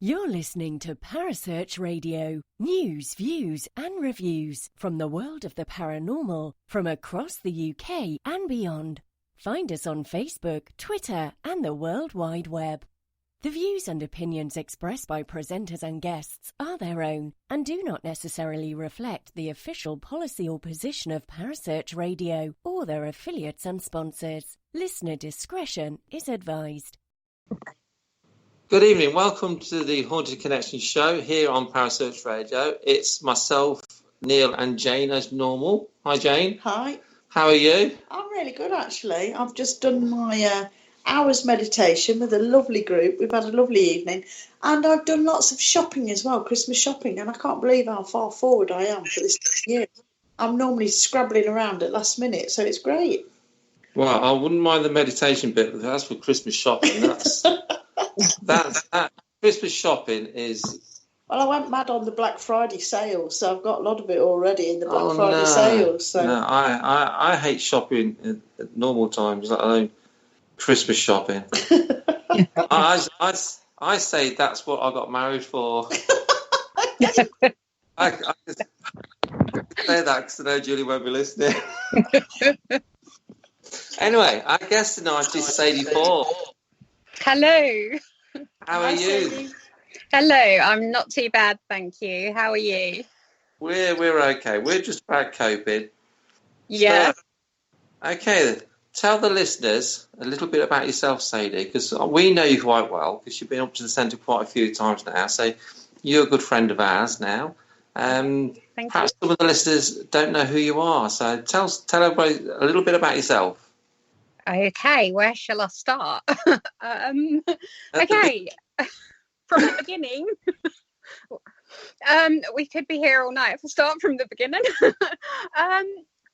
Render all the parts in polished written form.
You're listening to Parasearch Radio, news, views and reviews from the world of the paranormal from across the UK and beyond. Find us on Facebook, Twitter and the World Wide Web. The views and opinions expressed by presenters and guests are their own and do not necessarily reflect the official policy or position of Parasearch Radio or their affiliates and sponsors. Listener discretion is advised. Good evening. Welcome to the Haunted Connection show here on Parasearch Radio. It's myself, Neil and Jane as normal. Hi, Jane. Hi. How are you? I'm really good, actually. I've just done my hours meditation with a lovely group. We've had a lovely evening. And I've done lots of shopping as well, Christmas shopping. And I can't believe how far forward I am for this year. I'm normally scrabbling around at last minute, so it's great. Well, I wouldn't mind the meditation bit, but that's for Christmas shopping. That Christmas shopping is... Well, I went mad on the Black Friday sales, so I've got a lot of it already in the Black Friday sales. So. No, I hate shopping at normal times, let alone Christmas shopping. I say that's what I got married for. I say that because I know Julie won't be listening. Anyway, our guest tonight is Sadie Forth. Hello. How are you? Sadie. Hello, I'm not too bad, thank you. How are you? We're okay. We're just about coping. Yeah. So, okay, tell the listeners a little bit about yourself, Sadie, because we know you quite well, because you've been up to the centre quite a few times now, so you're a good friend of ours now. Thank Perhaps you. some of the listeners don't know who you are, so tell everybody a little bit about yourself. Okay, where shall I start? Okay, from the beginning. We could be here all night if I start from the beginning.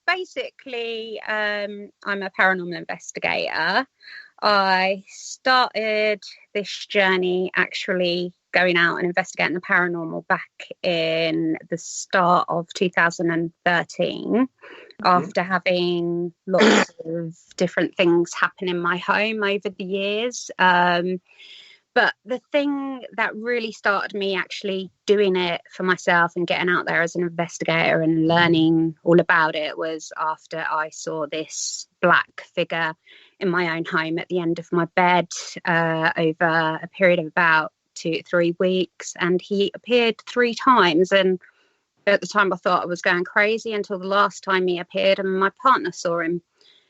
Basically, I'm a paranormal investigator. I started this journey actually going out and investigating the paranormal back in the start of 2013 after having lots of different things happen in my home over the years. But the thing that really started me actually doing it for myself and getting out there as an investigator and learning all about it was after I saw this black figure in my own home at the end of my bed over a period of about 2 to 3 weeks. And he appeared 3 times. And at the time I thought I was going crazy until the last time he appeared and my partner saw him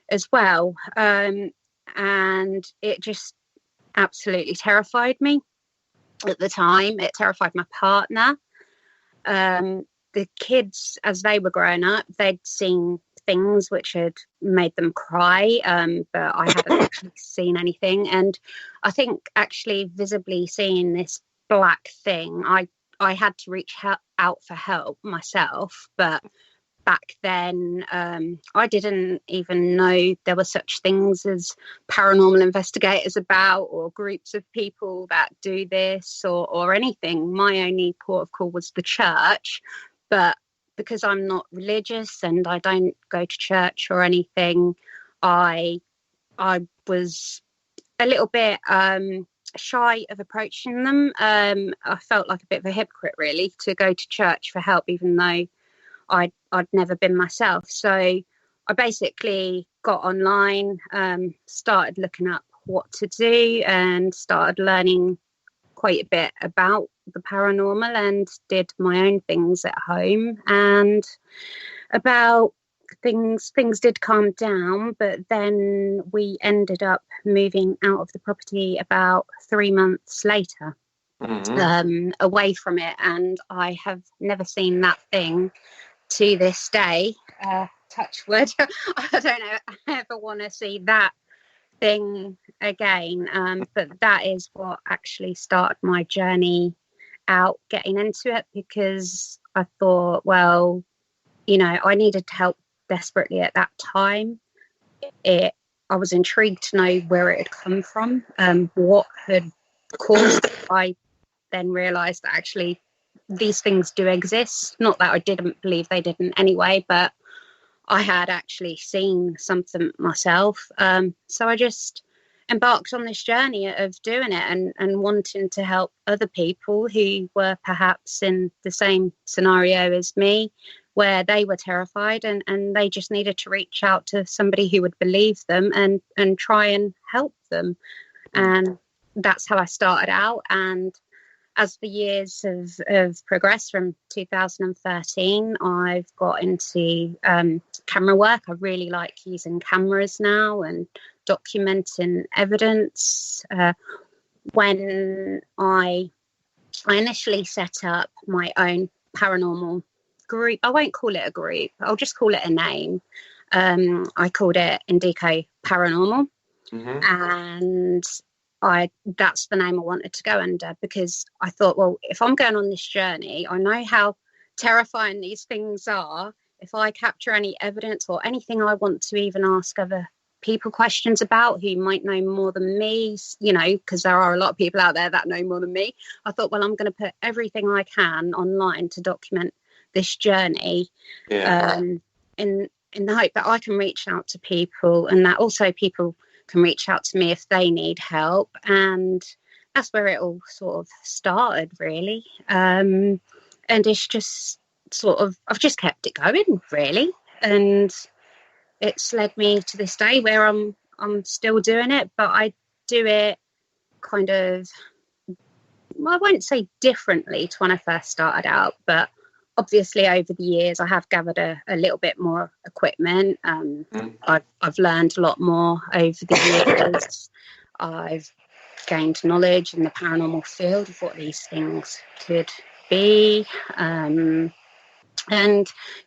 as well. And it just absolutely terrified me at the time. It terrified my partner. The kids, as they were growing up, they'd seen things which had made them cry, but I hadn't actually seen anything. And I think actually visibly seeing this black thing, I had to reach out for help myself, but back then I didn't even know there were such things as paranormal investigators about, or groups of people that do this, or anything. My only port of call was the church, but because I'm not religious and I don't go to church or anything, I was a little bit shy of approaching them. I felt like a bit of a hypocrite really to go to church for help, even though I'd never been myself. So I basically got online, started looking up what to do and started learning quite a bit about the paranormal and did my own things at home. And about things did calm down, but then we ended up moving out of the property about 3 months later. Away from it, and I have never seen that thing to this day. Touch wood. I don't ever want to see that thing again, but that is what actually started my journey out getting into it, because I thought, well, I needed help desperately at that time. I was intrigued to know where it had come from, what had caused it. I then realised that actually these things do exist. Not that I didn't believe they didn't anyway, but I had actually seen something myself. So I just embarked on this journey of doing it and wanting to help other people who were perhaps in the same scenario as me, where they were terrified and they just needed to reach out to somebody who would believe them and try and help them. And that's how I started out. And as the years have progressed from 2013, I've got into camera work. I really like using cameras now and documenting evidence. When I initially set up my own paranormal group, I won't call it a group, I'll just call it a name. I called it Indico Paranormal. And that's the name I wanted to go under, because I thought, well, if I'm going on this journey, I know how terrifying these things are. If I capture any evidence or anything I want to even ask other people questions about who might know more than me, you know, because there are a lot of people out there that know more than me, I thought, well, I'm going to put everything I can online to document this journey, in the hope that I can reach out to people, and that also people can reach out to me if they need help. And that's where it all sort of started, really. And it's just sort of, I've just kept it going, really, and it's led me to this day where I'm still doing it, but I do it kind of, I won't say differently to when I first started out, but obviously over the years I have gathered a little bit more equipment. I've learned a lot more over the years. I've gained knowledge in the paranormal field of what these things could be, and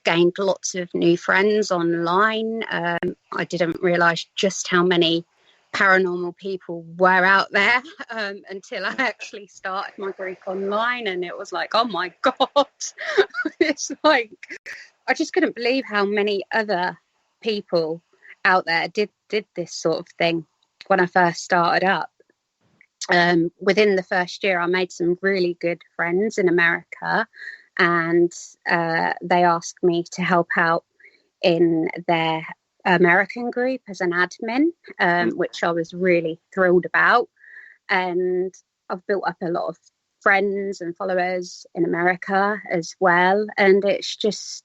gained lots of new friends online. I didn't realise just how many paranormal people were out there until I actually started my group online, and it was like, oh my god, it's like I just couldn't believe how many other people out there did this sort of thing when I first started up. Within the first year I made some really good friends in America, and they asked me to help out in their American group as an admin, which I was really thrilled about. And I've built up a lot of friends and followers in America as well. And it's just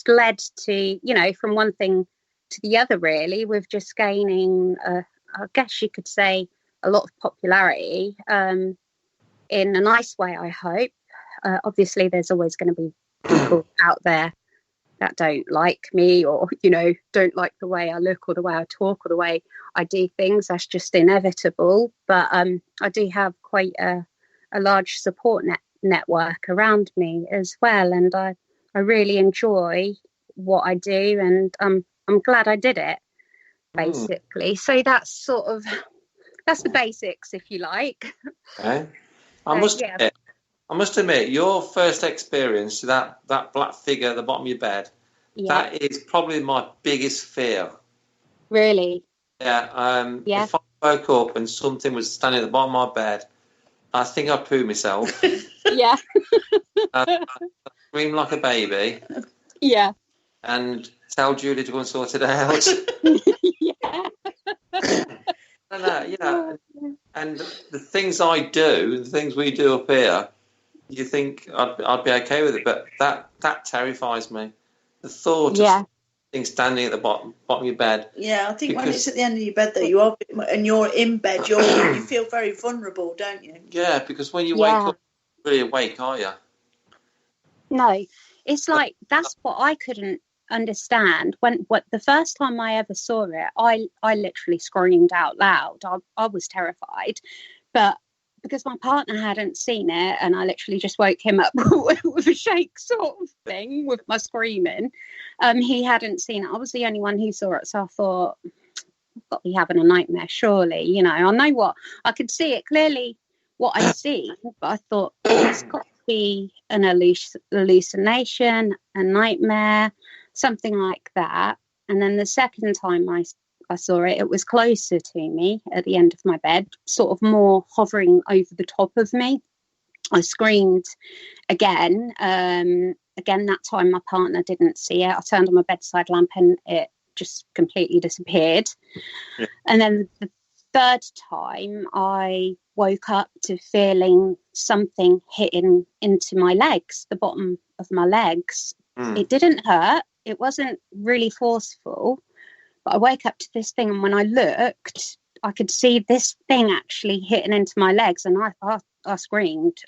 led to, you know, from one thing to the other, really, with just gaining, I guess you could say, a lot of popularity in a nice way, I hope. Obviously, there's always going to be people out there that don't like me, or, you know, don't like the way I look or the way I talk or the way I do things. That's just inevitable. But I do have quite a large support network around me as well, and I really enjoy what I do, and I'm glad I did it, basically. So that's the basics, if you like. Okay. I must admit, your first experience, that black figure at the bottom of your bed, that is probably my biggest fear. Really? Yeah. If I woke up and something was standing at the bottom of my bed, I think I'd poo myself. Yeah. I'd scream like a baby. Yeah. And tell Julie to go and sort it out. And the things I do, the things we do up here, you think I'd be okay with it, but that terrifies me. The thought of things standing at the bottom of your bed. Yeah, I think when it's at the end of your bed, that you are, and you're in bed, you feel very vulnerable, don't you? Yeah, because when you wake up, you're really awake, are you? No, it's like, that's what I couldn't understand. What the first time I ever saw it, I literally screamed out loud. I was terrified, but because my partner hadn't seen it, and I literally just woke him up with a shake sort of thing with my screaming, he hadn't seen it. I was the only one who saw it, so I thought, I've got to be having a nightmare, surely. You know, I know what, I could see it clearly, what I see, but I thought, it's got to be an hallucination, a nightmare, something like that. And then the second time I saw it, it was closer to me at the end of my bed, sort of more hovering over the top of me. I screamed again. Again, that time my partner didn't see it. I turned on my bedside lamp and it just completely disappeared. Yeah. And then the third time, I woke up to feeling something hitting into my legs, the bottom of my legs. It didn't hurt. It wasn't really forceful. But I woke up to this thing, and when I looked, I could see this thing actually hitting into my legs, and I screamed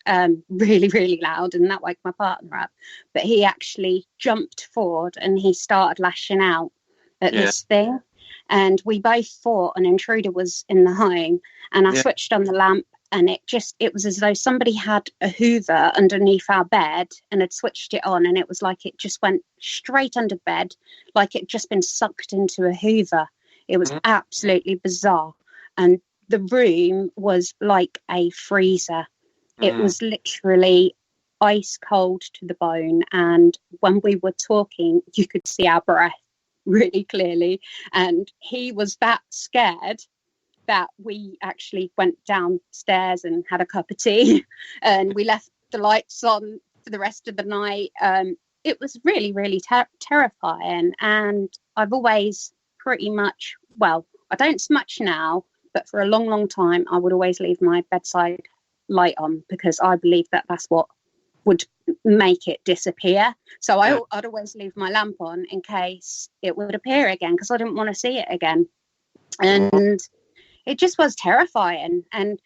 really, really loud, and that woke my partner up. But he actually jumped forward and he started lashing out at this thing. And we both thought an intruder was in the home, and I switched on the lamp, and it was as though somebody had a hoover underneath our bed and had switched it on, and it was like it just went straight under bed, like it'd just been sucked into a hoover. It was absolutely bizarre. And the room was like a freezer. It was literally ice cold to the bone. And when we were talking, you could see our breath really clearly. And he was that scared that we actually went downstairs and had a cup of tea, and we left the lights on for the rest of the night. It was really, really terrifying. And I've always pretty much, well, I don't so much now, but for a long, long time, I would always leave my bedside light on, because I believe that that's what would make it disappear. So I'd always leave my lamp on in case it would appear again, because I didn't want to see it again. And it just was terrifying. And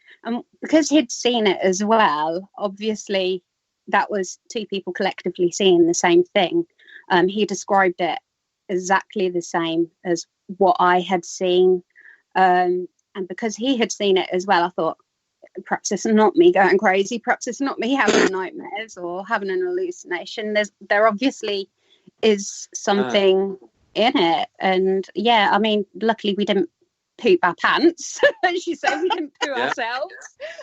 because he'd seen it as well, obviously that was two people collectively seeing the same thing. He described it exactly the same as what I had seen. And because he had seen it as well, I thought, perhaps it's not me going crazy. Perhaps it's not me having nightmares or having an hallucination. There obviously is something in it. And yeah, I mean, luckily we didn't poop our pants, as you say. We didn't poo ourselves,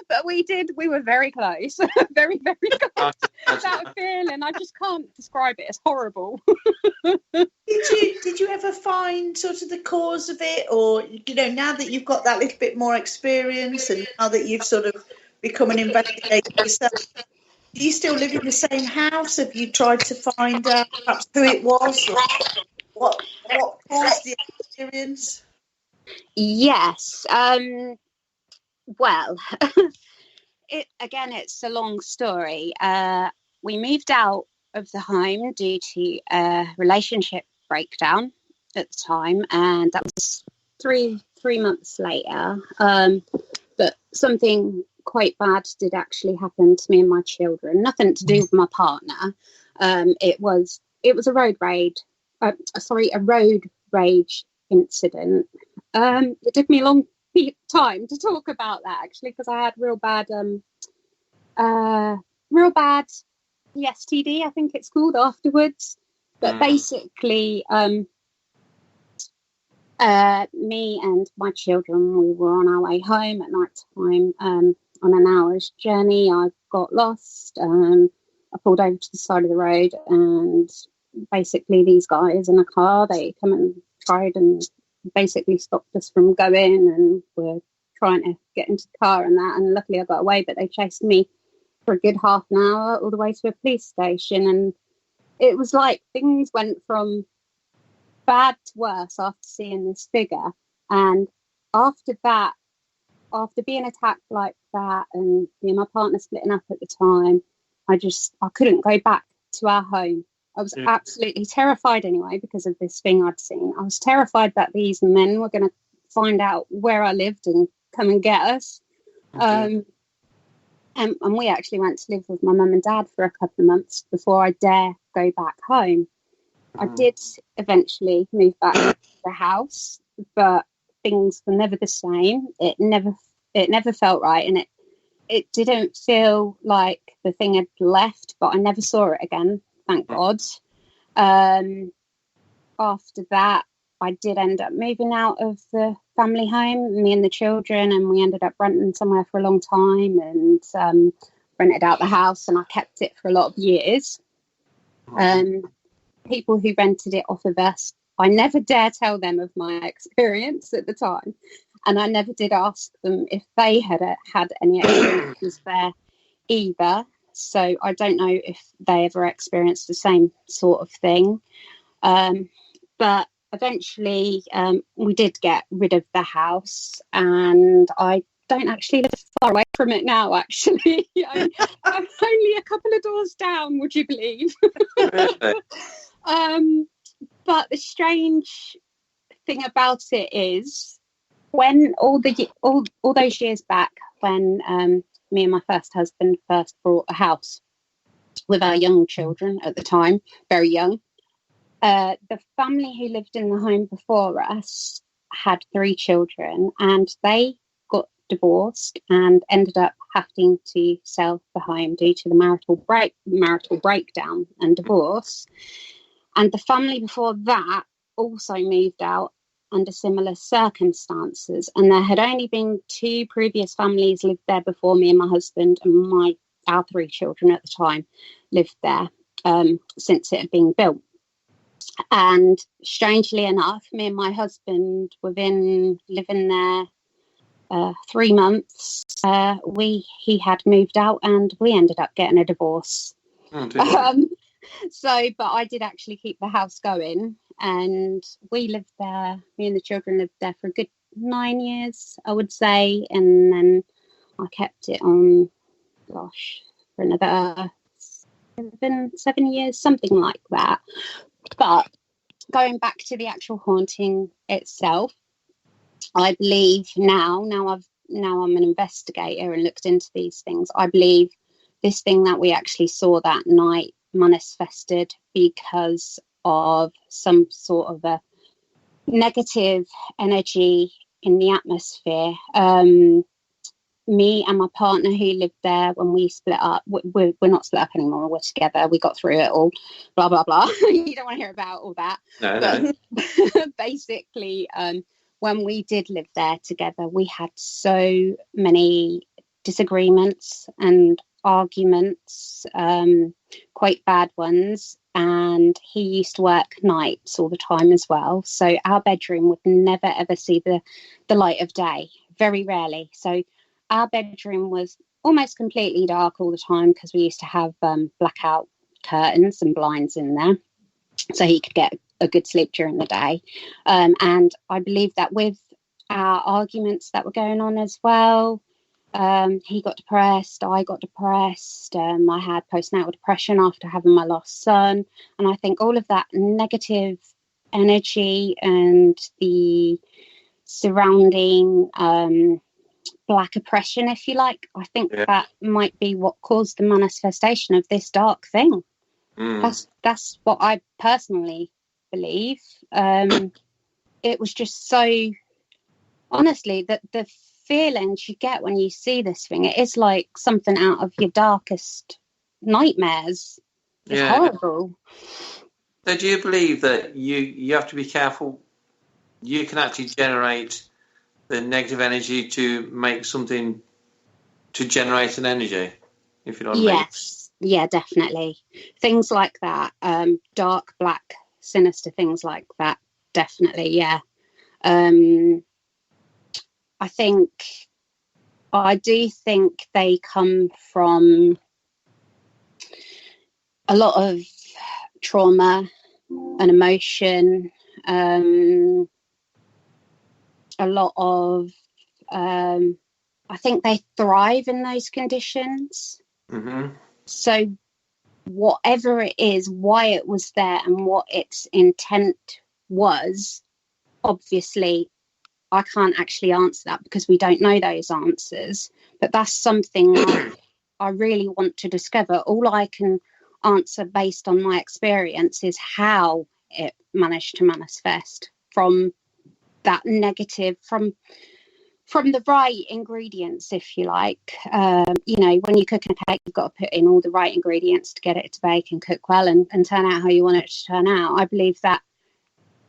but we did. We were very close. Very, very close. That feeling, I just can't describe it. It's horrible. Did you ever find sort of the cause of it, or now that you've got that little bit more experience, and now that you've sort of become an investigator yourself, do you still live in the same house? Have you tried to find out perhaps who it was, or what caused the experience? Yes. Well, it's a long story. We moved out of the home due to a relationship breakdown at the time, and that was three months later. But something quite bad did actually happen to me and my children. Nothing to do with my partner. It was a road rage. A road rage incident. It took me a long time to talk about that, actually, because I had real bad STD, I think it's called, afterwards. But basically, me and my children, we were on our way home at night time on an hour's journey. I got lost. I pulled over to the side of the road, and basically these guys in a car, they come and tried and basically stopped us from going, and were trying to get into the car and that, and luckily I got away, but they chased me for a good half an hour all the way to a police station. And it was like things went from bad to worse after seeing this figure. And after that, after being attacked like that, and me and my partner splitting up at the time, I couldn't go back to our home. I was absolutely terrified anyway, because of this thing I'd seen. I was terrified that these men were going to find out where I lived and come and get us. And we actually went to live with my mum and dad for a couple of months before I dare go back home. I did eventually move back to the house, but things were never the same. It never felt right, and it didn't feel like the thing had left, but I never saw it again. Thank God. After that, I did end up moving out of the family home, me and the children, and we ended up renting somewhere for a long time, and rented out the house, and I kept it for a lot of years. People who rented it off of us, I never dare tell them of my experience at the time, and I never did ask them if they had any experiences there either. So I don't know if they ever experienced the same sort of thing. But eventually we did get rid of the house, and I don't actually live far away from it now, actually. I'm only a couple of doors down, would you believe? But the strange thing about it is, when all those years back, when me and my first husband first bought a house with our young children at the time, very young, the family who lived in the home before us had 3 children, and they got divorced and ended up having to sell the home due to the marital breakdown and divorce. And the family before that also moved out under similar circumstances, and there had only been 2 previous families lived there before me and my husband, and our 3 children at the time lived there since it had been built. And strangely enough, me and my husband, within living there 3 months, he had moved out, and we ended up getting a divorce. But I did actually keep the house going, and we lived there, me and the children lived there for a good 9 years, I would say, and then I kept it on, for another 7 years, something like that. But going back to the actual haunting itself, I believe now I'm an investigator and looked into these things, I believe this thing that we actually saw that night manifested because of some sort of a negative energy in the atmosphere. Me and my partner who lived there, when we split up, we're not split up anymore, we're together, we got through it all, blah blah blah. You don't want to hear about all that. No. Basically, when we did live there together, we had so many disagreements and arguments, quite bad ones, and he used to work nights all the time as well, so our bedroom would never ever see the light of day, very rarely. So our bedroom was almost completely dark all the time, because we used to have blackout curtains and blinds in there, so he could get a good sleep during the day. And I believe that with our arguments that were going on as well, he got depressed, I got depressed, I had postnatal depression after having my last son, and I think all of that negative energy and the surrounding black oppression, if you like, I think that might be what caused the manifestation of this dark thing. That's what I personally believe. It was just so, honestly, that the feelings you get when you see this thing, it is like something out of your darkest nightmares. It's horrible. So do you believe that you have to be careful? You can actually generate the negative energy to make something, to generate an energy, if you know what I mean? Yes, yeah, definitely. Things like that, dark, black, sinister things like that, definitely, yeah. I do think they come from a lot of trauma and emotion, a lot of, I think they thrive in those conditions. Mm-hmm. So whatever it is, why it was there and what its intent was, obviously I can't actually answer that because we don't know those answers, but that's something I really want to discover. All I can answer based on my experience is how it managed to manifest from that negative, from the right ingredients, if you like. When you're cooking a cake, you've got to put in all the right ingredients to get it to bake and cook well and turn out how you want it to turn out. I believe that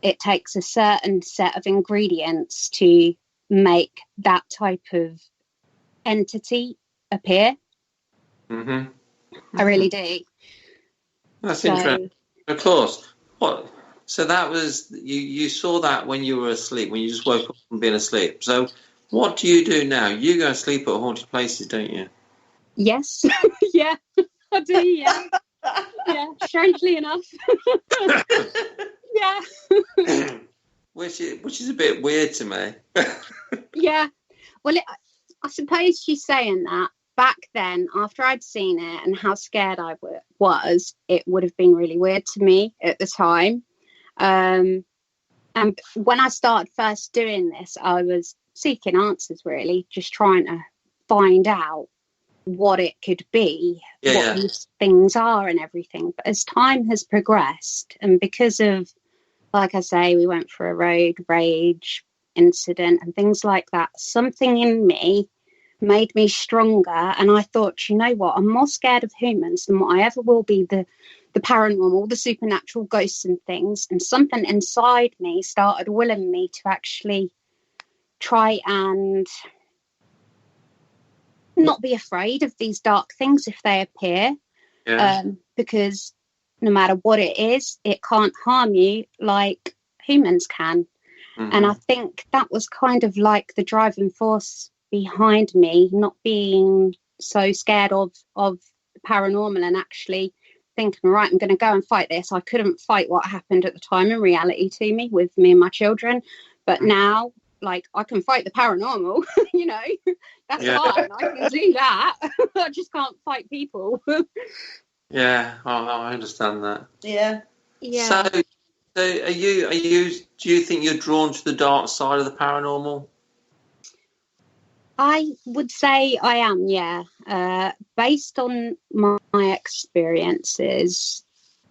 it takes a certain set of ingredients to make that type of entity appear. Mm-hmm. I really do. That's interesting. Of course. What? So that was, you saw that when you were asleep, when you just woke up from being asleep. So what do you do now? You go and sleep at haunted places, don't you? Yes. Yeah, I do, yeah. Yeah, strangely enough. Yeah. which is a bit weird to me. Yeah. Well, I suppose she's saying that back then, after I'd seen it and how scared I was, it would have been really weird to me at the time. And when I started first doing this, I was seeking answers, really, just trying to find out what it could be, these things are and everything. But as time has progressed, and because of, like I say, we went for a road rage incident and things like that, something in me made me stronger, and I thought, you know what, I'm more scared of humans than what I ever will be the paranormal, the supernatural, ghosts and things. And something inside me started willing me to actually try and not be afraid of these dark things if they appear, because no matter what it is, it can't harm you like humans can. And I think that was kind of like the driving force behind me not being so scared of the paranormal and actually thinking, right, I'm going to go and fight this. I couldn't fight what happened at the time in reality to me with me and my children, but now, like, I can fight the paranormal. You know, that's fine. I can do that. I just can't fight people. I understand that. Yeah. So are you do you think you're drawn to the dark side of the paranormal? I would say I am, yeah. Based on my experiences,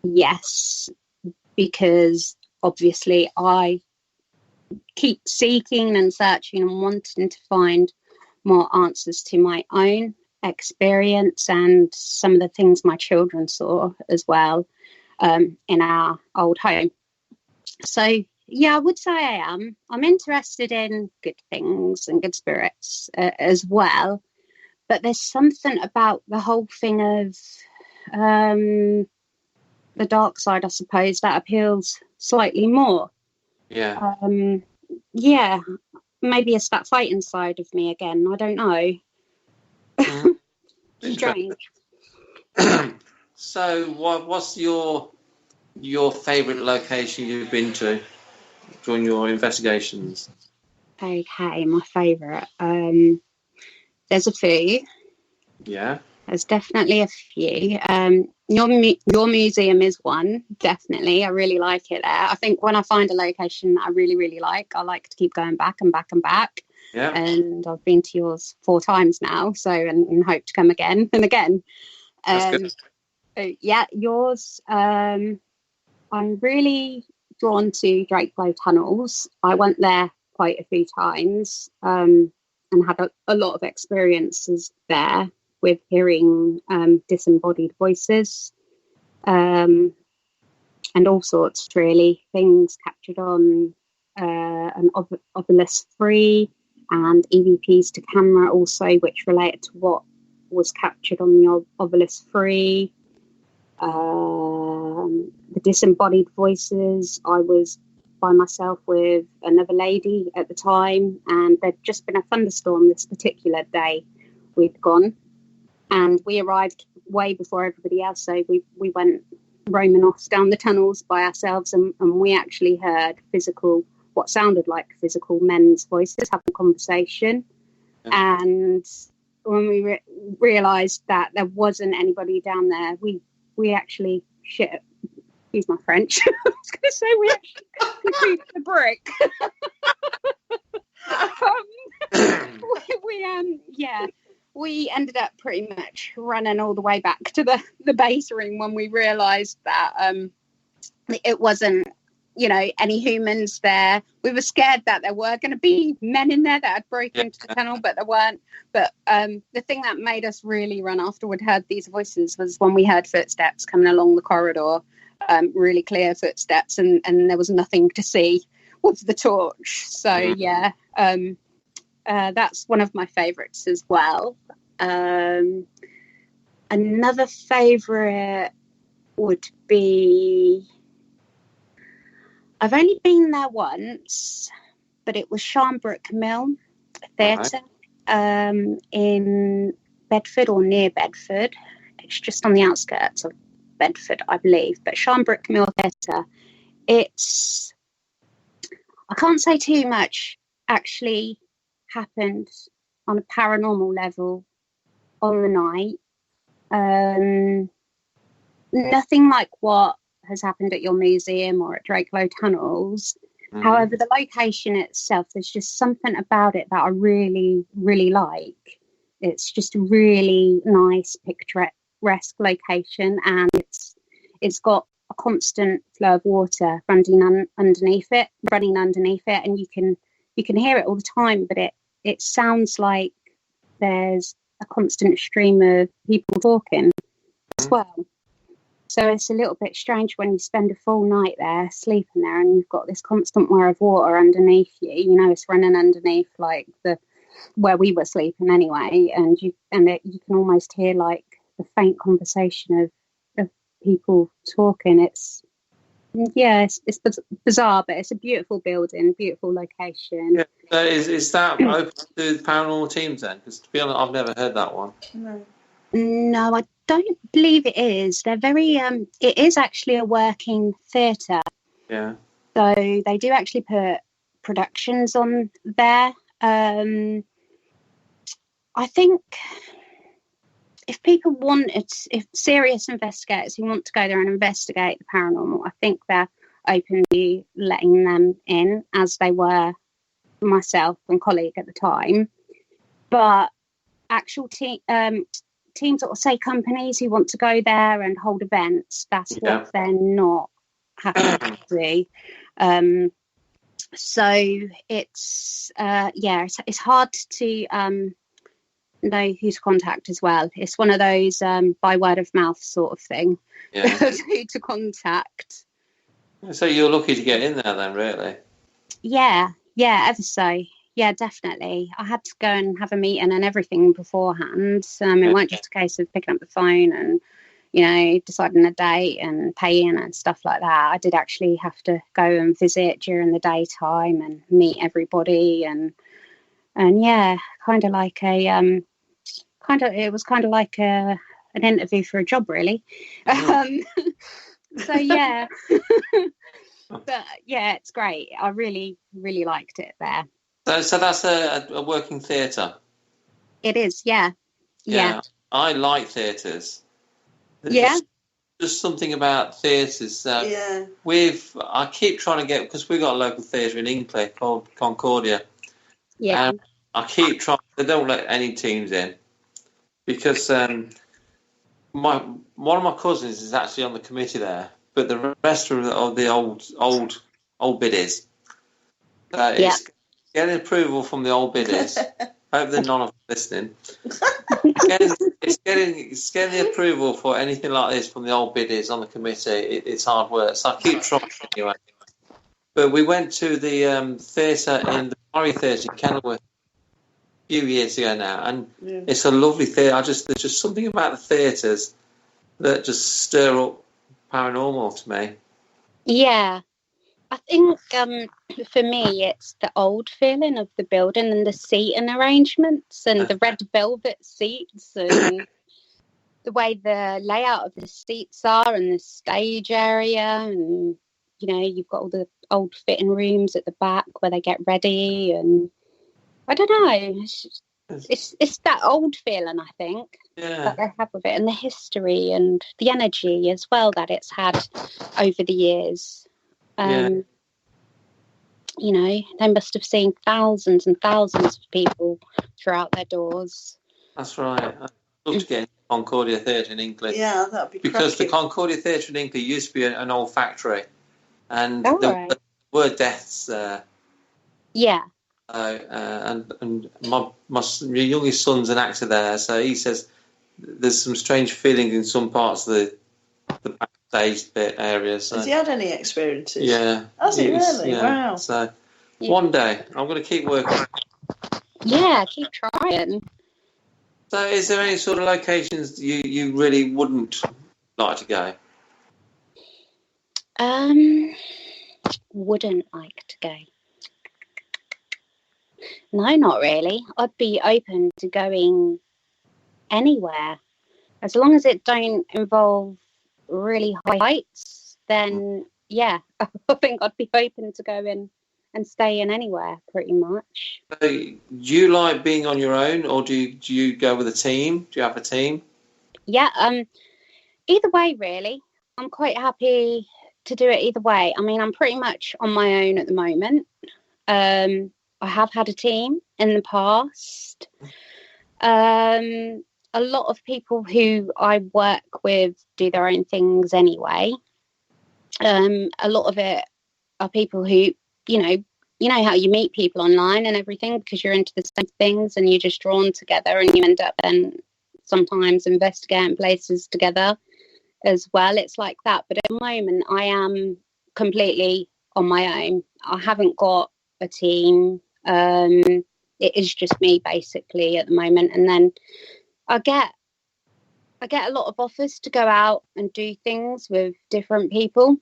yes, because obviously I keep seeking and searching and wanting to find more answers to my own experience and some of the things my children saw as well in our old home. So, yeah, I would say I am. I'm interested in good things and good spirits as well. But there's something about the whole thing of the dark side, I suppose, that appeals slightly more. Yeah. Maybe it's that fighting side of me again. I don't know. Strange. So, what's your favourite location you've been to during your investigations? Okay, my favourite. There's a few. Yeah. There's definitely a few. Your museum is one, definitely. I really like it there. I think when I find a location that I really, really like, I like to keep going back and back and back. Yeah. And I've been to yours 4 times now, so and hope to come again and again. That's good. Yours. I'm really drawn to Drakeway tunnels. I went there quite a few times and had a lot of experiences there with hearing disembodied voices and all sorts, really. Things captured on an obelisk 3 and EVPs to camera also, which related to what was captured on the obelisk 3. The disembodied voices, I was by myself with another lady at the time, and there'd just been a thunderstorm this particular day we'd gone, and we arrived way before everybody else, so we went roaming off down the tunnels by ourselves, and we actually heard what sounded like physical men's voices having a conversation. And when we realised that there wasn't anybody down there, we actually excuse my French. I was going to say we actually completed the brick. We ended up pretty much running all the way back to the base room when we realised that it wasn't, any humans there. We were scared that there were going to be men in there that had broken into the tunnel, but there weren't. But the thing that made us really run after we'd heard these voices was when we heard footsteps coming along the corridor, really clear footsteps, and there was nothing to see with the torch. So, that's one of my favourites as well. Another favourite would be... I've only been there once, but it was Sharnbrook Mill Theatre in Bedford or near Bedford. It's just on the outskirts of Bedford, I believe. But Sharnbrook Mill Theatre, I can't say too much actually happened on a paranormal level on the night. Nothing like what has happened at your museum or at Drakelow Tunnels. Mm-hmm. However, the location itself, there's just something about it that I really, really like. It's just a really nice picturesque location, and it's got a constant flow of water running underneath it, and you can hear it all the time, but it sounds like there's a constant stream of people talking as well. So it's a little bit strange when you spend a full night there sleeping there and you've got this constant whir of water underneath you. You know, it's running underneath like where we were sleeping anyway, and you can almost hear like the faint conversation of people talking. It's bizarre, but it's a beautiful building, beautiful location. Yeah. So is that open to the paranormal teams then? Because to be honest, I've never heard that one. No, I don't believe it is. They're very. It is actually a working theatre. Yeah. So they do actually put productions on there. I think if serious investigators who want to go there and investigate the paranormal, I think they're open to letting them in, as they were myself and colleague at the time. But actual teams, or say companies who want to go there and hold events, that's what they're not happy to do. So it's hard to know who to contact as well. It's one of those by word of mouth sort of thing. Who to contact. So you're lucky to get in there then, really? Yeah, ever so. Yeah, definitely. I had to go and have a meeting and everything beforehand. It weren't just a case of picking up the phone and, you know, deciding a date and paying and stuff like that. I did actually have to go and visit during the daytime and meet everybody and yeah, kind of like an interview for a job, really. So yeah, but yeah, it's great. I really, really liked it there. So that's a working theatre? It is, yeah. I like theatres. Just something about theatres. I keep trying to get, because we've got a local theatre in Inkley called Concordia. Yeah. I keep trying. They don't let any teams in because one of my cousins is actually on the committee there, but the rest of the old biddies. It's getting approval from the old biddies. I hope they're none of them listening. It's getting the approval for anything like this from the old biddies on the committee. It's hard work, so I keep trying anyway. But we went to the theatre in the Murray Theatre in Kenilworth a few years ago now, and it's a lovely theatre. There's just something about the theatres that just stir up paranormal to me. Yeah. I think for me it's the old feeling of the building and the seating arrangements and the red velvet seats and the way the layout of the seats are and the stage area, and you know, you've got all the old fitting rooms at the back where they get ready, and I don't know, it's that old feeling, I think, that they have with it, and the history and the energy as well that it's had over the years. You know, they must have seen thousands and thousands of people throughout their doors. That's right. I'd love to get into Concordia Theatre in Inkley. Yeah, that'd be because cracking. The Concordia Theatre in Inkley used to be an old factory, and there were deaths there. Yeah. And my youngest son's an actor there, so he says there's some strange feelings in some parts of the backstage bit area. So. Has he had any experiences? Yeah. Has he really? Yeah. Wow. So one day I'm going to keep working. Yeah, keep trying. So is there any sort of locations you really wouldn't like to go? Wouldn't like to go. No, not really. I'd be open to going anywhere. As long as it don't involve really high heights, then yeah, I think I'd be open to going and stay in anywhere pretty much. So, do you like being on your own, or do you go with a team? Do you have a team? Yeah, either way, really. I'm quite happy to do it either way. I mean, I'm pretty much on my own at the moment. I have had a team in the past. A lot of people who I work with do their own things anyway. A lot of it are people who, you know how you meet people online and everything because you're into the same things and you're just drawn together and you end up then sometimes investigating places together as well. It's like that. But at the moment, I am completely on my own. I haven't got a team. It is just me basically at the moment. And then I get a lot of offers to go out and do things with different people.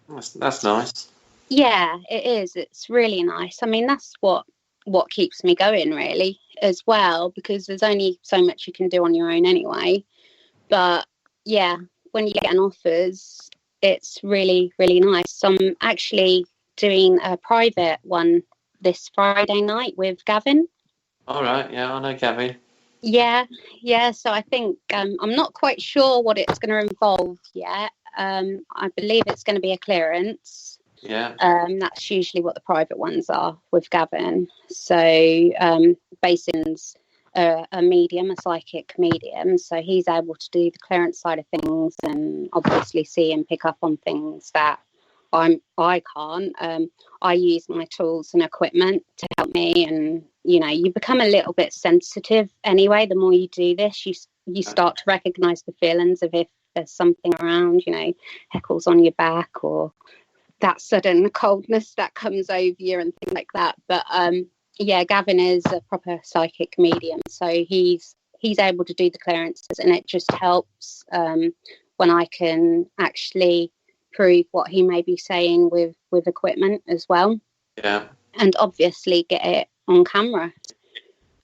That's nice. Yeah, it is. It's really nice. I mean, that's what keeps me going really as well, because there's only so much you can do on your own anyway. But yeah, when you get an offers, it's really, really nice. I'm actually doing a private one this Friday night with Gavin. All right, yeah, I know Gavin. Yeah. So I think I'm not quite sure what it's going to involve yet. I believe it's going to be a clearance. Yeah. That's usually what the private ones are with Gavin. So Basin's a psychic medium, so he's able to do the clearance side of things and obviously see and pick up on things that I can't. I use my tools and equipment to help me, and you become a little bit sensitive anyway. The more you do this, you start to recognise the feelings of if there's something around, heckles on your back or that sudden coldness that comes over you and things like that. But yeah, Gavin is a proper psychic medium, so he's able to do the clearances, and it just helps when I can actually prove what he may be saying with equipment as well. Yeah. And obviously get it on camera.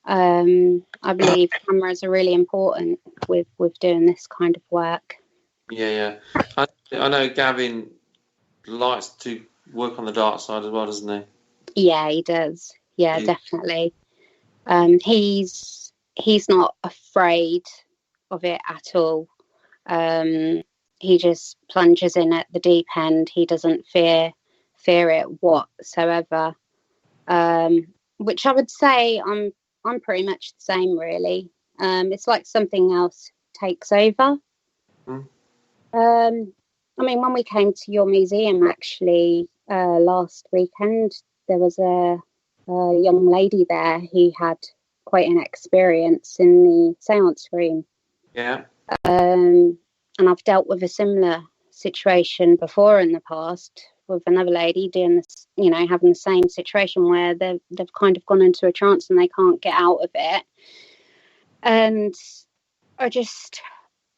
I believe cameras are really important with doing this kind of work. Yeah. I know Gavin likes to work on the dark side as well, doesn't he? Yeah, he does. Yeah, definitely. He's not afraid of it at all. He just plunges in at the deep end. He doesn't fear it whatsoever. Which I would say I'm pretty much the same, really. It's like something else takes over. I mean, when we came to your museum, actually, last weekend, there was a young lady there who had quite an experience in the seance room. Yeah. And I've dealt with a similar situation before in the past with another lady doing this, having the same situation where they've kind of gone into a trance and they can't get out of it. And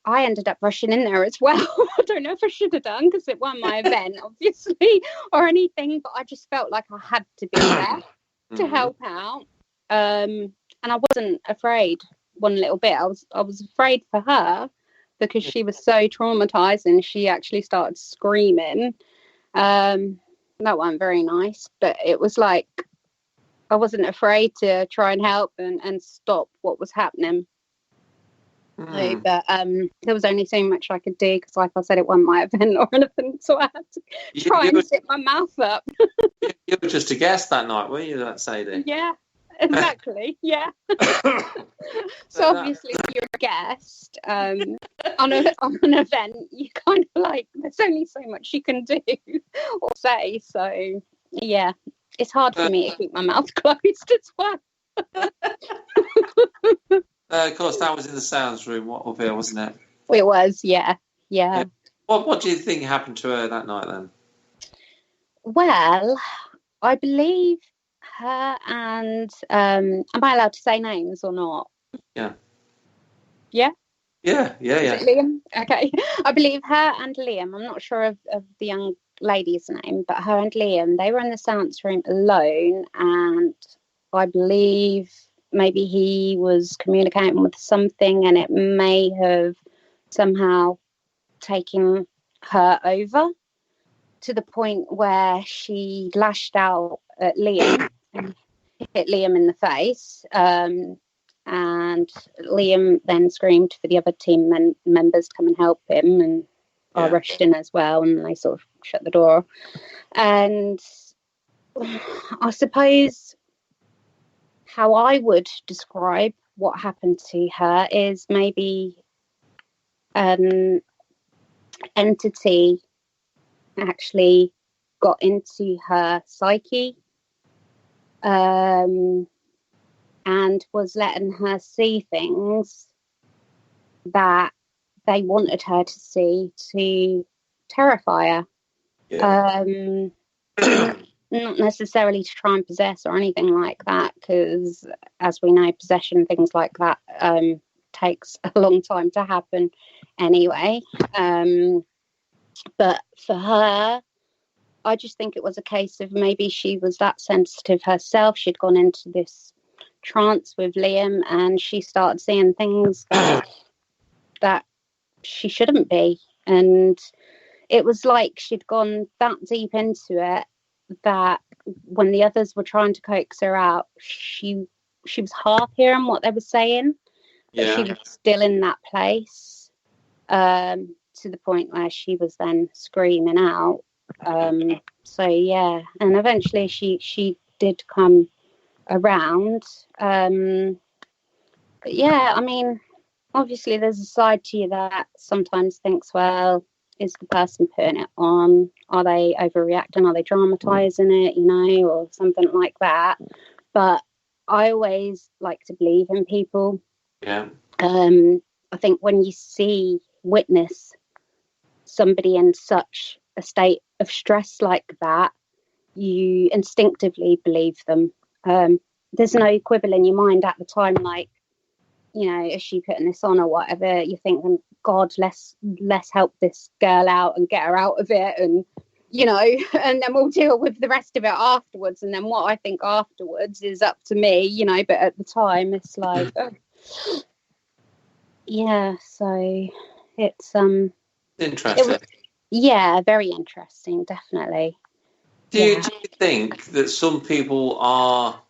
I ended up rushing in there as well. I don't know if I should have done because it wasn't my event, obviously, or anything, but I just felt like I had to be there to help out. And I wasn't afraid one little bit. I was afraid for her because she was so traumatized and she actually started screaming. That wasn't very nice, but it was like I wasn't afraid to try and help and stop what was happening. So, but there was only so much I could do because, like I said, it wasn't my event or anything, so I had to try and zip my mouth up. You were just a guest that night, weren't you, that Sadie? Yeah, exactly. Yeah. So obviously, if you're a guest on an event, you kind of like there's only so much you can do or say. So yeah, it's hard for me to keep my mouth closed as well. Of course, that was in the sounds room up here, wasn't it? It was, yeah. What do you think happened to her that night then? Well, I believe her and am I allowed to say names or not? Yeah. Yeah? Yeah. Is it Liam? Okay. I believe her and Liam, I'm not sure of the young lady's name, but her and Liam, they were in the seance room alone, and I believe maybe he was communicating with something and it may have somehow taken her over. to the point where she lashed out at Liam and hit Liam in the face. And Liam then screamed for the other team members to come and help him, and I rushed in as well, and they sort of shut the door. And I suppose how I would describe what happened to her is maybe an entity actually got into her psyche and was letting her see things that they wanted her to see to terrify her. Not necessarily to try and possess or anything like that, because as we know, possession, things like that, takes a long time to happen anyway. But for her, I just think it was a case of maybe she was that sensitive herself. She'd gone into this trance with Liam and she started seeing things that she shouldn't be. And it was like she'd gone that deep into it that when the others were trying to coax her out, she was half hearing what they were saying, but she was still in that place, to the point where she was then screaming out. So yeah, and eventually she did come around. But yeah, I mean, obviously there's a side to you that sometimes thinks, well, is the person putting it on? Are they overreacting? Are they dramatizing it, or something like that? But I always like to believe in people. Yeah. I think when you witness somebody in such a state of stress like that, you instinctively believe them. There's no quibble in your mind at the time, like, is she putting this on or whatever? You think, God, let's help this girl out and get her out of it, and and then we'll deal with the rest of it afterwards. And then what I think afterwards is up to me, but at the time it's like, yeah. So it's interesting. Very interesting, definitely. Do you think that some people are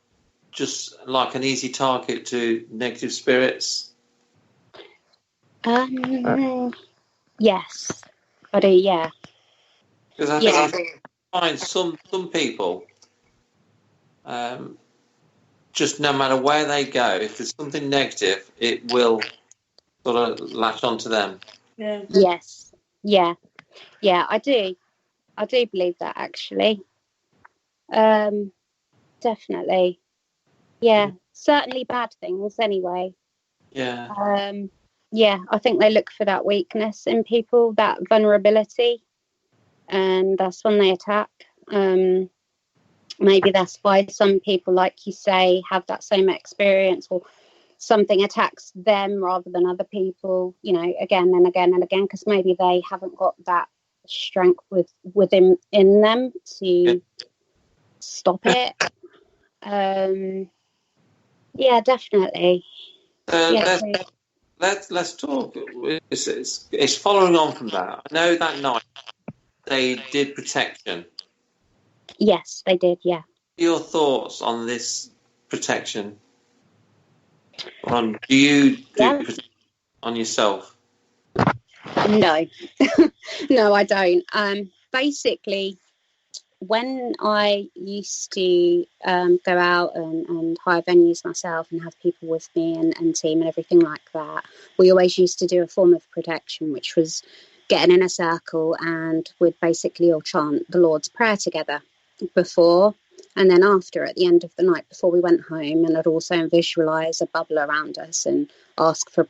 just like an easy target to negative spirits? Yes, I do. Yeah. Because I find some people, just no matter where they go, if there's something negative, it will sort of latch onto them. Yeah. Yes. Yeah. Yeah. I do believe that, actually. Definitely. Yeah. Certainly bad things, anyway. Yeah. Yeah. I think they look for that weakness in people, that vulnerability, and that's when they attack. Maybe that's why some people, like you say, have that same experience, or something attacks them rather than other people, again and again and again, because maybe they haven't got that strength within them to stop it. Yeah, definitely. Let's talk. It's following on from that. I know that night they did protection. Yes, they did. Yeah. Your thoughts on this protection? Do you do on yourself? No, no, I don't. Basically, when I used to go out and hire venues myself and have people with me and team and everything like that, we always used to do a form of protection, which was getting in a circle and we'd basically all chant the Lord's Prayer together before and then after, at the end of the night before we went home, and I'd also visualise a bubble around us and ask for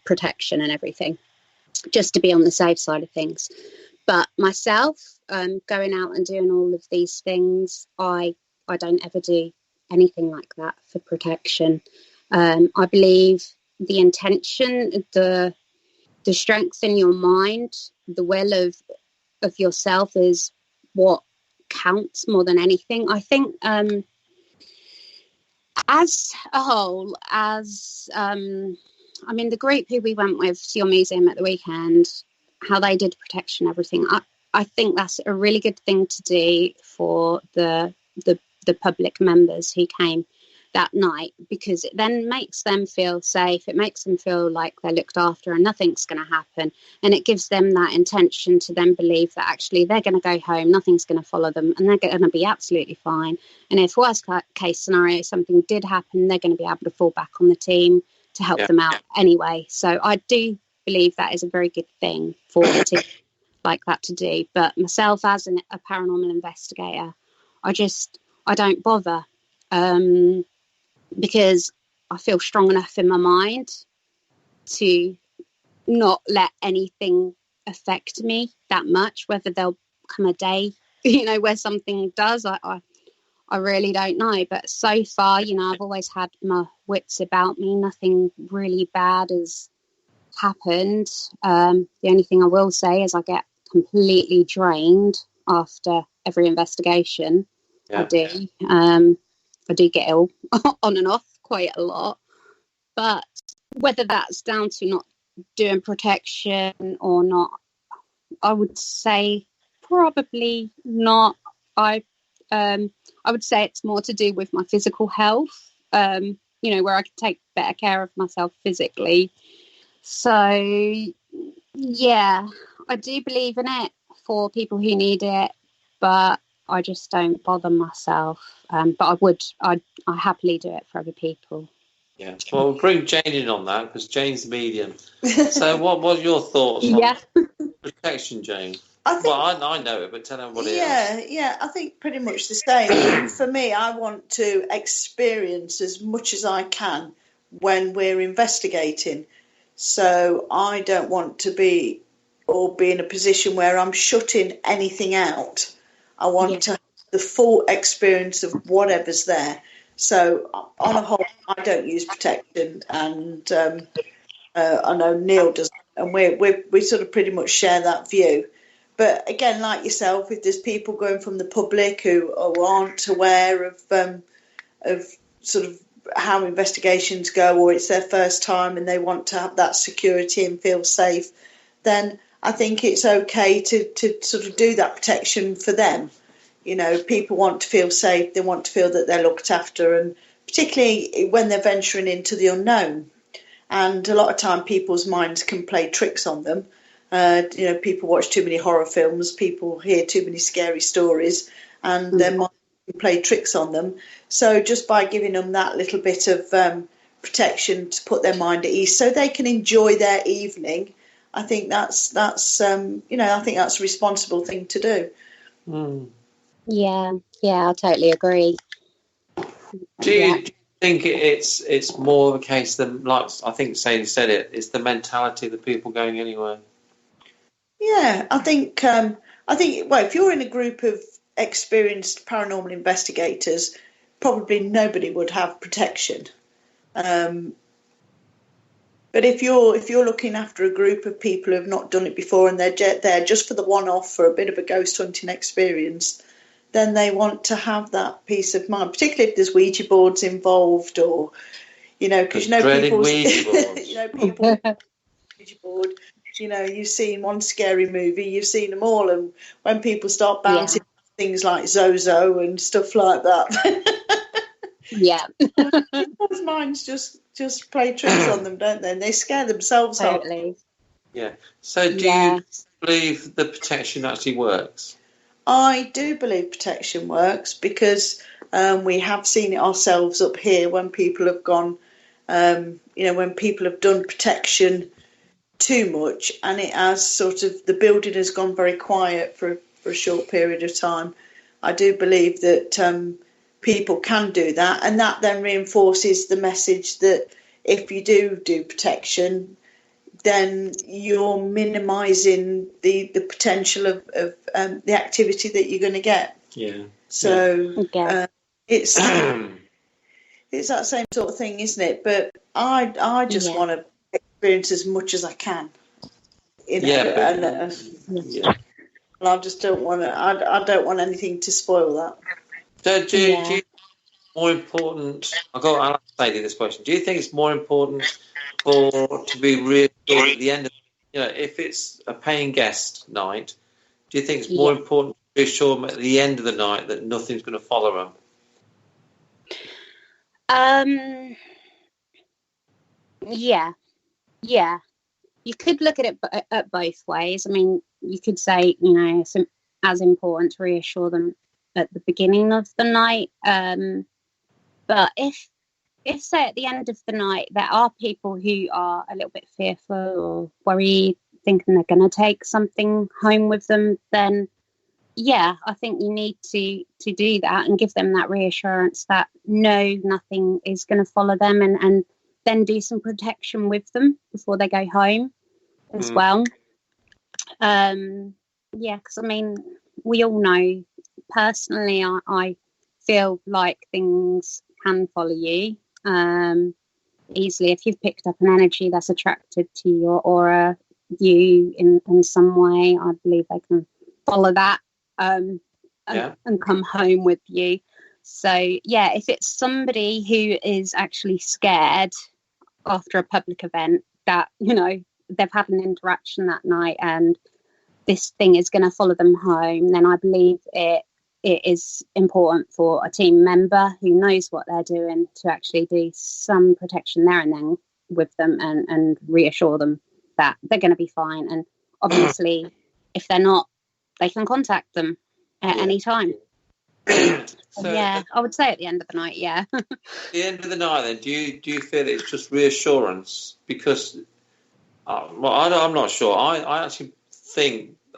protection and everything, just to be on the safe side of things. But myself, going out and doing all of these things, I don't ever do anything like that for protection. I believe the intention, the strength in your mind, the will of yourself is what counts more than anything. I think as a whole, the group who we went with to your museum at the weekend, how they did protection, everything, I think that's a really good thing to do for the public members who came that night, because it then makes them feel safe. It makes them feel like they're looked after and nothing's going to happen. And it gives them that intention to then believe that actually they're going to go home, nothing's going to follow them, and they're going to be absolutely fine. And if worst case scenario, something did happen, they're going to be able to fall back on the team to help them out anyway. So I do believe that is a very good thing for a team like that to do. But myself as a paranormal investigator, I don't bother. Because I feel strong enough in my mind to not let anything affect me that much, whether there'll come a day, where something does, I really don't know. But so far, I've always had my wits about me. Nothing really bad has happened. The only thing I will say is I get completely drained after every investigation. I do. I do get ill on and off quite a lot, but whether that's down to not doing protection or not, I would say probably not. I would say it's more to do with my physical health, where I could take better care of myself physically. So, yeah, I do believe in it for people who need it, but I just don't bother myself. But I happily do it for other people. Yeah. Well, we'll bring Jane in on that because Jane's the medium. So what was your thoughts on protection, Jane? I know it, but tell everybody else. Yeah, I think pretty much the same. For me, I want to experience as much as I can when we're investigating. So I don't want to be in a position where I'm shutting anything out. I want to have the full experience of whatever's there. So on a whole, I don't use protection, and I know Neil does, and we sort of pretty much share that view. But again, like yourself, if there's people going from the public who aren't aware of sort of how investigations go, or it's their first time and they want to have that security and feel safe, then I think it's okay to sort of do that protection for them. People want to feel safe. They want to feel that they're looked after, and particularly when they're venturing into the unknown. And a lot of time, people's minds can play tricks on them. People watch too many horror films. People hear too many scary stories, and their mind can play tricks on them. So just by giving them that little bit of protection to put their mind at ease, so they can enjoy their evening, I think that's I think that's a responsible thing to do. Mm. Yeah, I totally agree. Do you think it's more of a case than, like I think Sadie said it's the mentality of the people going anywhere? Yeah, I think well, if you're in a group of experienced paranormal investigators, probably nobody would have protection. But if you're looking after a group of people who have not done it before and they're there just for the one-off, for a bit of a ghost hunting experience, then they want to have that peace of mind, particularly if there's Ouija boards involved, or because people people Ouija board. You've seen one scary movie, you've seen them all, and when people start bouncing things like Zozo and stuff like that, people's minds just play tricks on them, don't they? And they scare themselves totally. Yeah. So do you believe the protection actually works? I do believe protection works, because we have seen it ourselves up here when people have gone, when people have done protection too much, and it has sort of, the building has gone very quiet for a short period of time. I do believe that people can do that, and that then reinforces the message that if you do protection, then you're minimising the potential of the activity that you're going to get. Yeah. So it's that same sort of thing, isn't it? But I just want to experience as much as I can. And I just don't want to. I don't want anything to spoil that. So do you more important? I'll ask Sadie this question. Do you think it's more important to be real at the end of, if it's a paying guest night, do you think it's more important to reassure them at the end of the night that nothing's going to follow them? Yeah. You could look at it at both ways. I mean, you could say, it's as important to reassure them at the beginning of the night. But if say at the end of the night there are people who are a little bit fearful or worried, thinking they're going to take something home with them, then I think you need to do that and give them that reassurance that no, nothing is going to follow them, and then do some protection with them before they go home as well. Because I mean, we all know, personally, I feel like things can follow you easily. If you've picked up an energy that's attracted to your aura, you in some way, I believe they can follow that and come home with you. So if it's somebody who is actually scared after a public event that they've had an interaction that night and this thing is going to follow them home, then I believe it is important for a team member who knows what they're doing to actually do some protection there and then with them and reassure them that they're going to be fine. And obviously, if they're not, they can contact them at any time. So, I would say at the end of the night, At the end of the night, then, do you feel it's just reassurance? Because, I'm not sure. I actually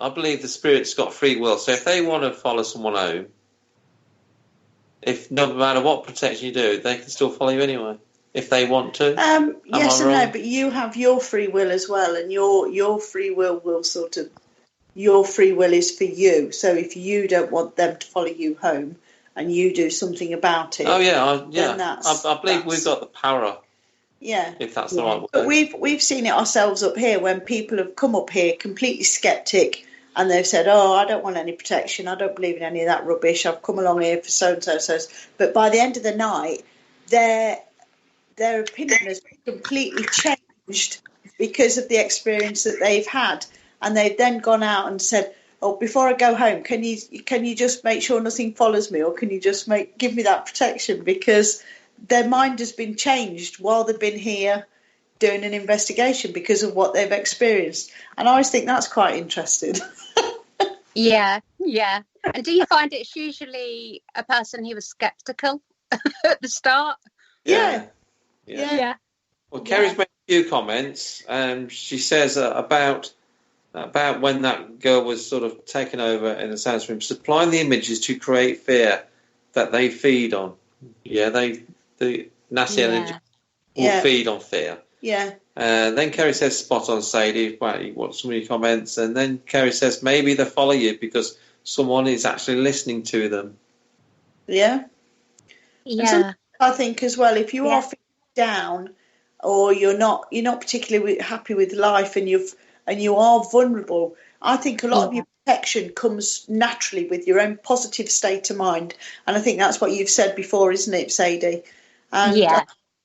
I believe the spirit's got free will. So if they want to follow someone home, if no matter what protection you do, they can still follow you anyway if they want to. Yes and no, but you have your free will as well, and your free will sort of. Your free will is for you. So if you don't want them to follow you home and you do something about it... I believe we've got the power. Yeah. If that's the right word. But we've seen it ourselves up here when people have come up here completely sceptic and they've said, I don't want any protection. I don't believe in any of that rubbish. I've come along here for so-and-so. But by the end of the night, their opinion has completely changed because of the experience that they've had. And they've then gone out and said, before I go home, can you just make sure nothing follows me, or can you just give me that protection? Because their mind has been changed while they've been here doing an investigation because of what they've experienced. And I always think that's quite interesting. Yeah. And do you find it's usually a person who was sceptical at the start? Yeah. Well, Kerry's made a few comments. She says about when that girl was sort of taken over in the sounds room, supplying the images to create fear that they feed on. The nasty energy will feed on fear. Yeah. Then Kerry says, spot on, Sadie. Well, you watch some of your comments. And then Kerry says, maybe they follow you because someone is actually listening to them. Yeah. Yeah. I think as well, if you are feeling down or you're not particularly happy with life and you are vulnerable, I think a lot of your protection comes naturally with your own positive state of mind. And I think that's what you've said before, isn't it, Sadie? And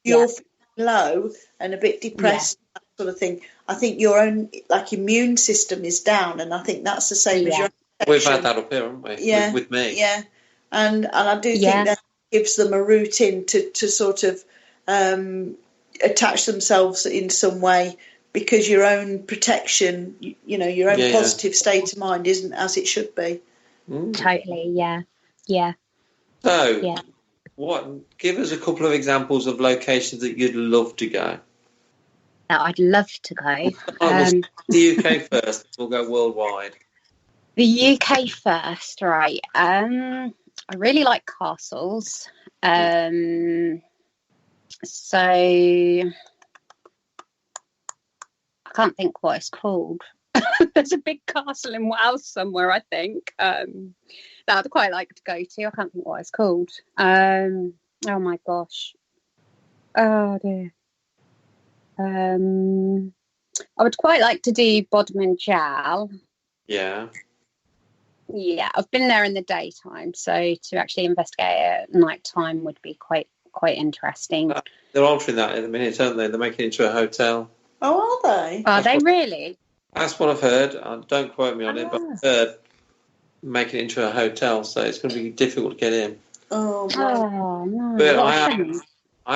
you're feeling low and a bit depressed, that sort of thing. I think your own immune system is down, and I think that's the same as your protection. We've had that up here, haven't we? Yeah. With me. Yeah. And I do think that gives them a route in to sort of attach themselves in some way, because your own protection, your own positive state of mind isn't as it should be. Totally, yeah. So, give us a couple of examples of locations that you'd love to go. That I'd love to go. The UK first, we'll go worldwide. The UK first, right. I really like castles. So I can't think what it's called. There's a big castle in Wales somewhere, I think, that I'd quite like to go to. I can't think what it's called. Oh my gosh. Oh dear. I would quite like to do Bodmin Jal. Yeah. Yeah, I've been there in the daytime, so to actually investigate at night time would be quite interesting. They're altering that in a minute, aren't they? They're making it into a hotel. Oh, are they? Are they really? That's what I've heard. Don't quote me on it, but I've heard making it into a hotel, so it's going to be difficult to get in. Oh, no. But I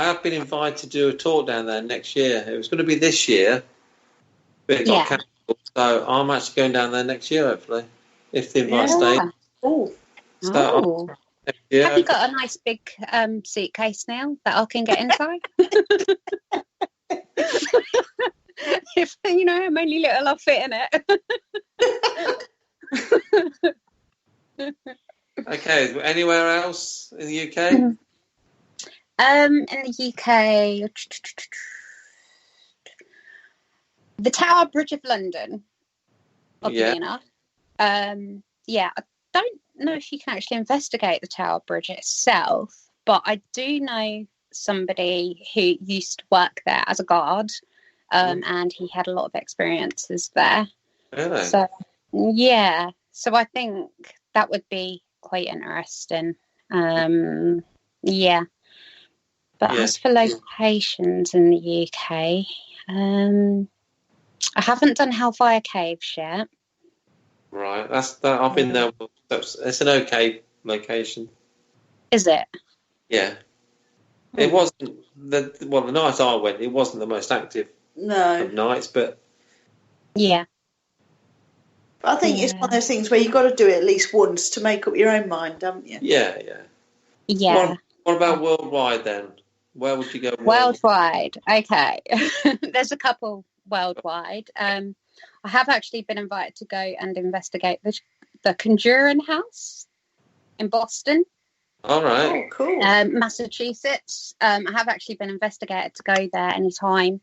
have been invited to do a talk down there next year. It was going to be this year, but it got cancelled. So I'm actually going down there next year, hopefully, if the invite stays. Oh. So have you got a nice big suitcase now that I can get inside? If I'm only little, I'll fit in it. Okay, anywhere else in the UK? In the UK, the Tower Bridge of London, oddly enough. I don't know if you can actually investigate the Tower Bridge itself, but I do know somebody who used to work there as a guard, and he had a lot of experiences there. Really? So I think that would be quite interesting. But as for locations in the UK, I haven't done Hellfire Caves yet. Right, I've been there. It's an okay location. Is it? Yeah. It wasn't the night I went. It wasn't the most active of nights, but But I think it's one of those things where you've got to do it at least once to make up your own mind, haven't you? Yeah. What about worldwide then? Where would you go? Worldwide. Okay. There's a couple worldwide. I have actually been invited to go and investigate the Conjuring House in Boston. All right. Oh, cool. Massachusetts. I have actually been investigated to go there anytime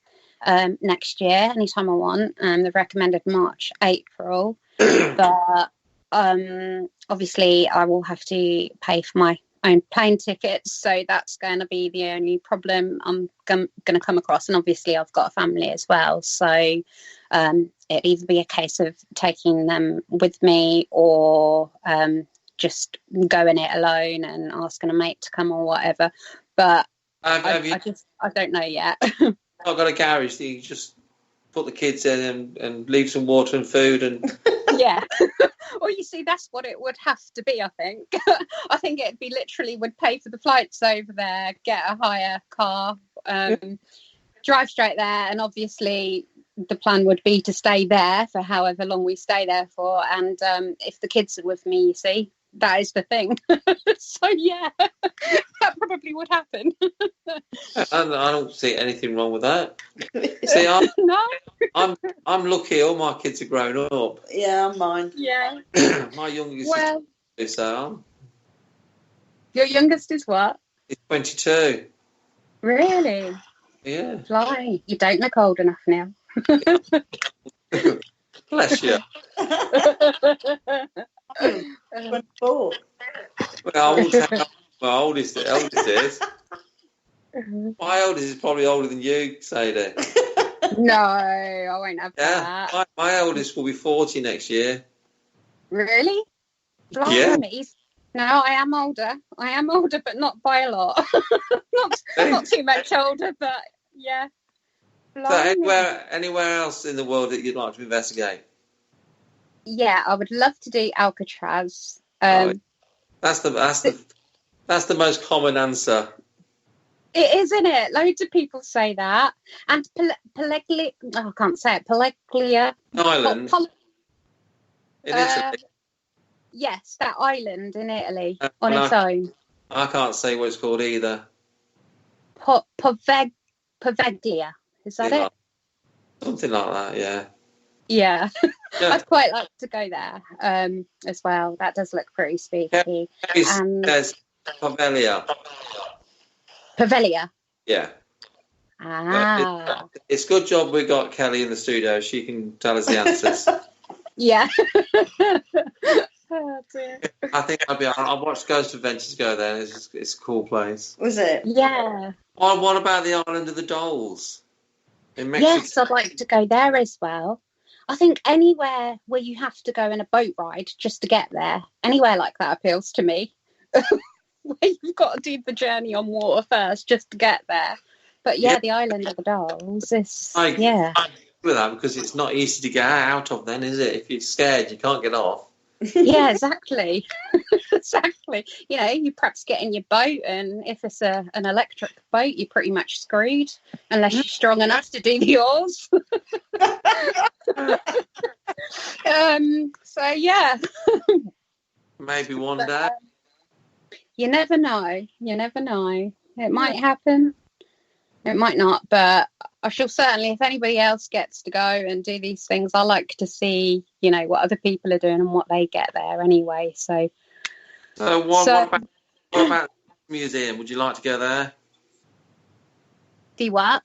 next year, anytime I want. They've recommended March, April. But obviously I will have to pay for my own plane tickets, so that's going to be the only problem I'm going to come across. And obviously I've got a family as well, so it'd either be a case of taking them with me or just going it alone and asking a mate to come or whatever. But I don't know yet. I've got a garage that you just put the kids in and leave some water and food and yeah. Well, you see, that's what it would have to be, I think. I think it'd be literally would pay for the flights over there, get a hire car, drive straight there, and obviously the plan would be to stay there for however long we stay there for. And if the kids are with me, you see, that is the thing. So yeah, that probably would happen. I don't see anything wrong with that. See, I'm lucky. All my kids are grown up. Yeah, mine. Yeah. My youngest is 22. Your youngest is what? He's 22. Really? Yeah. Fly. You don't look old enough now. Bless you. 24. Well, I won't tell you my eldest is. My eldest is probably older than you, Sadie. No, I won't have that. Yeah, my eldest will be 40 next year. Really? Blimey. Yeah. No, I am older, but not by a lot. not too much older, but yeah. Blimey. So anywhere else in the world that you'd like to investigate? Yeah, I would love to do Alcatraz. That's the most common answer. It is, isn't it? Loads of people say that. And Peleglia, I can't say it. Peleglia Island in Italy. Yes, that island in Italy on its own. I can't say what it's called either. Poveglia. Is that it? Something like that, yeah. Yeah. I'd quite like to go there as well. That does look pretty spooky. There's Poveglia. Poveglia. Yeah. Ah. It's a good job we got Kelly in the studio. She can tell us the answers. Yeah. Oh, dear. I think I watched Ghost Adventures go there. It's a cool place. Was it? Yeah. Oh, what about the Island of the Dolls in Mexico? Yes, I'd like to go there as well. I think anywhere where you have to go in a boat ride just to get there, anywhere like that appeals to me. Where you've got to do the journey on water first just to get there. But yeah, the Island of the Dolls is, I agree with that because it's not easy to get out of then, is it? If you're scared, you can't get off. Yeah, exactly. Exactly. You know, you perhaps get in your boat, and if it's an electric boat, you're pretty much screwed unless you're strong enough to do the oars. So yeah, Maybe one day. You never know. You never know. It might happen. It might not, but I shall certainly, if anybody else gets to go and do these things, I like to see, you know, what other people are doing and what they get there anyway. So what about the museum? Would you like to go there? Do what?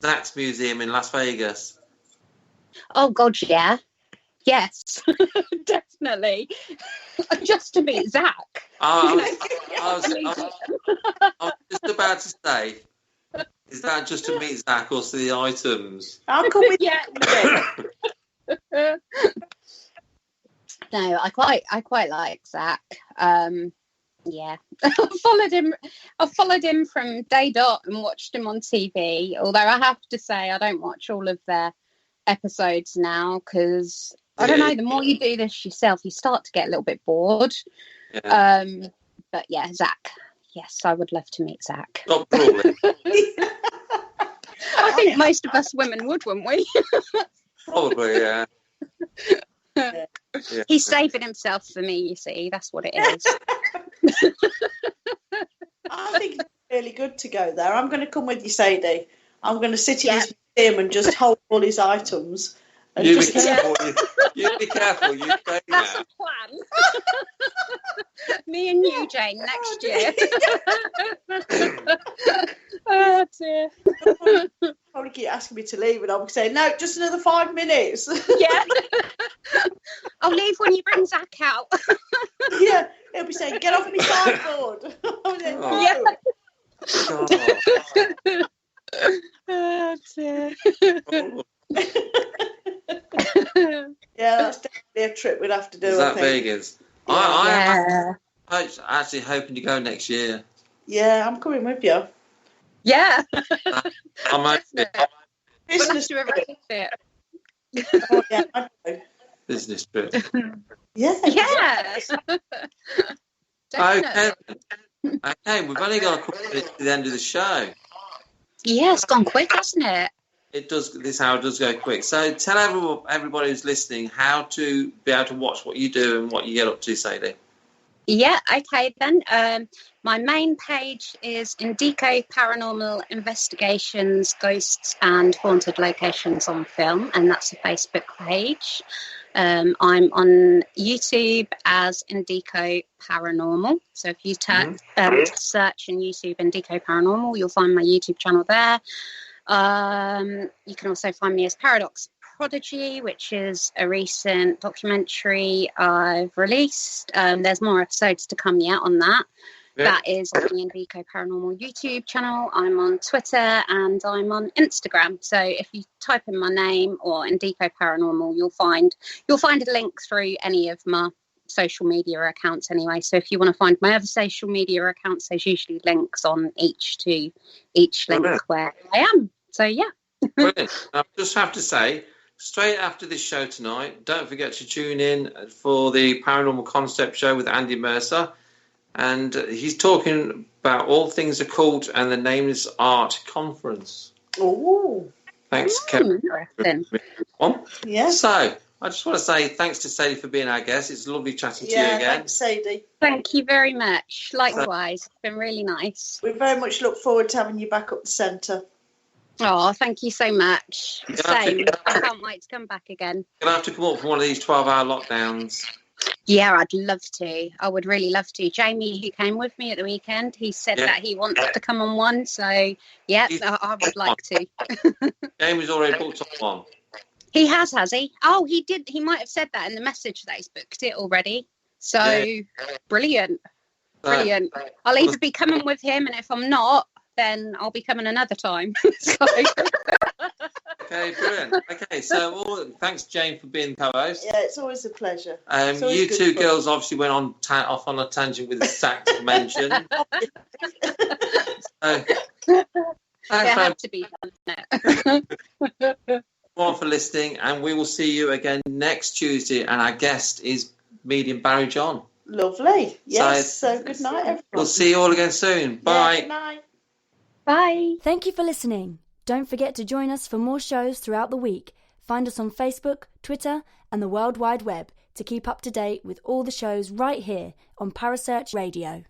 Zach's museum in Las Vegas. Oh God, yeah. Yes, definitely. Just to meet Zach. I was just about to say, is that just to meet Zach or see the items? I'll come with Yeah. No, I quite like Zach. Yeah, I followed him from day dot and watched him on TV. Although I have to say, I don't watch all of their episodes now because I don't know. The more you do this yourself, you start to get a little bit bored. Yeah. But yeah, Zach. Yes, I would love to meet Zach. Not probably. I think most of us women would, wouldn't we? Probably, yeah. Yeah. He's saving himself for me, you see. That's what it is. I think it's really good to go there. I'm going to come with you, Sadie. I'm going to sit in his museum and just hold all his items. And You be careful. You be careful. You say That's that. a plan. Me and you, Jane, next year. Oh dear. Probably keep asking me to leave, and I'll be saying, no, just another 5 minutes. Yeah. I'll leave when you bring Zach out. Yeah, he'll be saying, get off me sideboard. I'm saying, no. Oh. Oh dear. Yeah, that's definitely a trip we'd have to do. Is I that think. Vegas? Yeah. I'm actually hoping to go next year. Yeah, I'm coming with you. Yeah. I'm Business We'll have to arrange it. Oh, yeah, I know. business trip. Yeah. Yes. Okay, we've only got a couple of minutes to the end of the show. Yeah, it's gone quick, hasn't it? It does. This hour does go quick. So tell everybody who's listening how to be able to watch what you do and what you get up to, Sadie. Yeah, okay then. My main page is Indico Paranormal Investigations, Ghosts and Haunted Locations on Film, and that's a Facebook page. I'm on YouTube as Indico Paranormal. So if you search in YouTube Indico Paranormal, you'll find my YouTube channel there. You can also find me as Paradox Prodogy, which is a recent documentary I've released. There's more episodes to come yet on that. Yeah. That is on the Indico Paranormal YouTube channel. I'm on Twitter and I'm on Instagram. So if you type in my name or Indico Paranormal, you'll find a link through any of my social media accounts anyway. So if you want to find my other social media accounts, there's usually links on each link where I am. So yeah. Brilliant. I just have to say, straight after this show tonight, don't forget to tune in for the Paranormal Concept Show with Andy Mercer. And he's talking about all things occult, and the name is Art Conference. Oh. Thanks, Kevin. Yeah. So, I just want to say thanks to Sadie for being our guest. It's lovely chatting to you again. Thanks, Sadie. Thank you very much. Likewise. It's been really nice. We very much look forward to having you back up the centre. Oh, thank you so much. Same. I can't wait to come back again. You're going to have to come up for one of these 12-hour lockdowns. Yeah, I'd love to. I would really love to. Jamie, who came with me at the weekend, he said that he wants to come on one. So, yeah, I would like to. Jamie's already booked on one. He has he? Oh, he did. He might have said that in the message that he's booked it already. So, brilliant. Brilliant. I'll either be coming with him, and if I'm not, then I'll be coming another time. Okay, brilliant. Okay, so thanks, Jane, for being co-host. Yeah, it's always a pleasure. You two girls obviously went off on a tangent with the Zach mention. It had to be done. One for listening, and we will see you again next Tuesday. And our guest is medium Barry John. Lovely. Yes. So good night, everyone. We'll see you all again soon. Bye. Yeah, good night. Bye. Thank you for listening. Don't forget to join us for more shows throughout the week. Find us on Facebook, Twitter, and the World Wide Web to keep up to date with all the shows right here on Parasearch Radio.